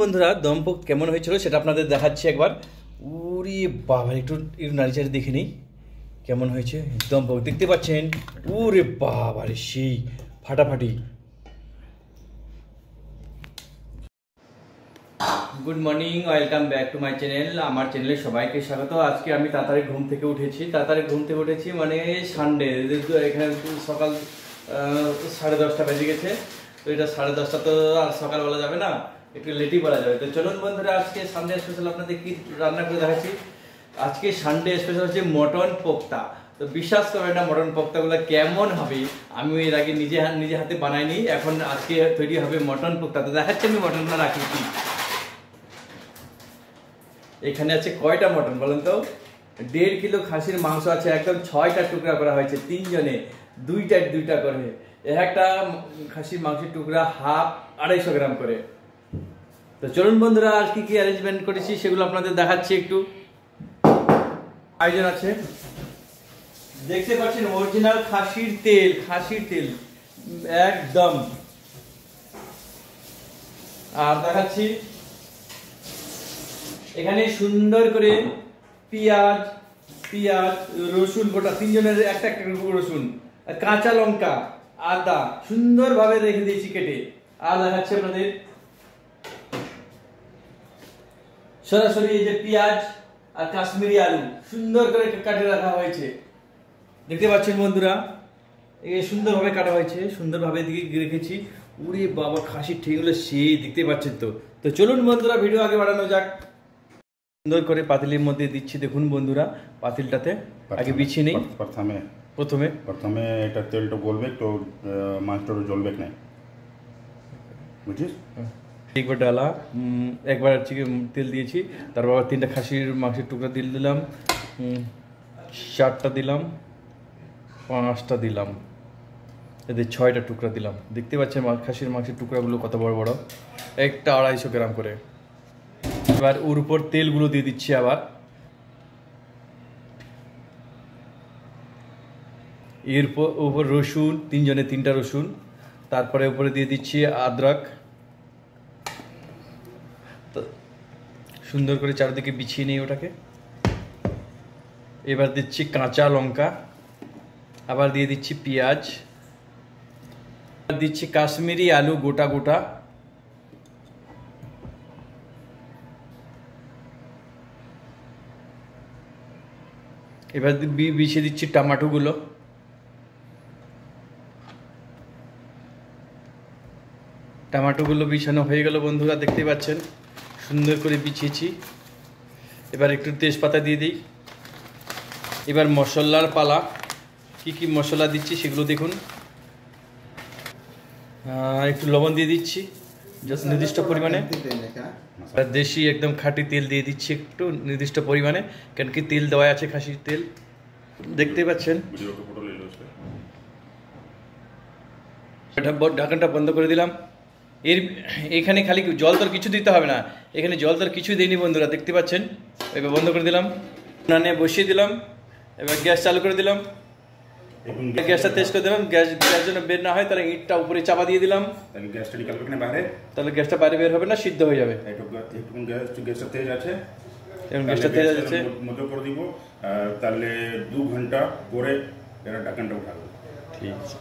বন্ধুরা দমপক কেমন হয়েছিল সেটা আপনাদের দেখাচ্ছি একবার। উরে বাবা, একটু নাড়িচাড়ি দেখে নিই কেমন হয়েছে। দমপক দেখতে পাচ্ছেন, উরে বাবা রে, সেই ফাটাফাটি। Good morning, welcome back to my channel. আমার চ্যানেলে সবাইকে স্বাগত। আজকে আমি তাড়াতাড়ি ঘুম থেকে উঠেছি মানে সানডে। এখানে সকাল 10:30 বেজে গেছে, তো এটা 10:30 তো আর সকাল বলা যাবে না, একটু লেটই বলা যাবে। তো চলুন বন্ধুরা, আজকে সানডে স্পেশাল আপনাদের কি রান্না করে দেখাচ্ছি। আজকে সানডে স্পেশাল হচ্ছে মটন পোক্তা। তো বিশ্বাস করেন না, মটন পোক্তাগুলো কেমন হবে আমি এর আগে নিজে হাতে বানাইনি। এখন আজকে তৈরি হবে মটন পোক্তা। তো দেখাচ্ছি আমি মটনটা রাখি কি। এখানে আছে কয়টা মটন বলেন তো? 1.5 কিলো খাসির মাংস আছে, একদম 6টা টুকরা করা হয়েছে, 3 জনে দুইটা করে। একটা খাসির মাংসের টুকরা হাফ 250 গ্রাম করে। তো চলুন বন্ধুরা, আর কি অ্যারেঞ্জমেন্ট করেছি সেগুলো আপনাদের দেখাচ্ছি একটু। আয়োজন আছে, দেখতে পাচ্ছেন অরিজিনাল খাসির তেল একদম। আর দেখাচ্ছি এখানে সুন্দর করে পেঁয়াজ রসুন গোটা, 3 জনের একটা রসুন, কাঁচা লঙ্কা, আদা সুন্দরভাবে রেখে দিয়েছি কেটে। আর দেখাচ্ছি আপনাদের সরাসরি এই যে পেঁয়াজ আর কাশ্মীরি আলু সুন্দর করে কাটে রাখা হয়েছে, দেখতে পাচ্ছেন বন্ধুরা। এই সুন্দরভাবে কাটা হয়েছে, সুন্দরভাবে দিকে রেখেছি। উরে বাবা, খাসির ঠেগুলো সেই দেখতে পাচ্ছেন। তো চলুন বন্ধুরা, ভিডিও আগে বাড়ানো যাক। সুন্দর করে পাতিলের মধ্যে দিচ্ছি, দেখুন বন্ধুরা। পাতিলটাতে আগে বিছিয়ে নেই। প্রথমে এটা তেলটা গলবে, তো মাছটা জ্বলবে না, বুঝছিস? একবার ডালা, একবার তেল দিয়েছি, তারপর 3টা খাসির মাংসের টুকরা দিলাম, 4টা দিলাম, 5টা দিলাম, এদের 6টা টুকরা দিলাম। দেখতে পাচ্ছেন খাসির মাংসের টুকরাগুলো কত বড় বড়, একটা 250 গ্রাম করে। এবার ওর উপর তেলগুলো দিয়ে দিচ্ছি আবার। এর উপর রসুন, 3 জনে 3টা রসুন, তারপরে উপরে দিয়ে দিচ্ছি আদরক। সুন্দর করে চারিদিকে বিছিয়ে নিই ওটাকে। এবার দিচ্ছি কাঁচা লঙ্কা, আবার দিয়ে দিচ্ছি পেঁয়াজ, দিচ্ছি কাশ্মীরি আলু গোটা। এবার বিছিয়ে দিচ্ছি টমেটোগুলো। টমেটোগুলো বিছানো হয়ে গেল বন্ধুরা, দেখতে পাচ্ছেন সুন্দর করে বিছিয়েছি। এবার একটু তেজপাতা দিয়ে দিই। এবার মশলার পালা, কি মশলা দিচ্ছি সেগুলো দেখুন। একটু লবণ দিয়ে দিচ্ছি জাস্ট নির্দিষ্ট পরিমাণে। দেশি একদম খাঁটি তেল দিয়ে দিচ্ছি একটু নির্দিষ্ট পরিমাণে, কেন কি তেল দেওয়া আছে খাসির তেল, দেখতে পাচ্ছেন। ঢাকনটা বন্ধ করে দিলাম। এখানে খালি জল তো কিছু দিতে হবে না, এখানে জল তো কিছু দিইনি বন্ধুরা, দেখতে পাচ্ছেন। এবার বন্ধ করে দিলাম, উনানে বসিয়ে দিলাম। এবার গ্যাস চালু করে দিলাম, গ্যাসটা তেজ করে দিলাম। গ্যাস যেন বের না হয়, তাহলে ইটটা উপরে চাপা দিয়ে দিলাম, তাহলে গ্যাসটা বাইরে বের হবে না, সিদ্ধ হয়ে যাবে। গ্যাসটা তেজ আছে, মধ্যে করে দিব, তাহলে 2 ঘন্টা পরে ঢাকনটা উঠাবো। ঠিক আছে।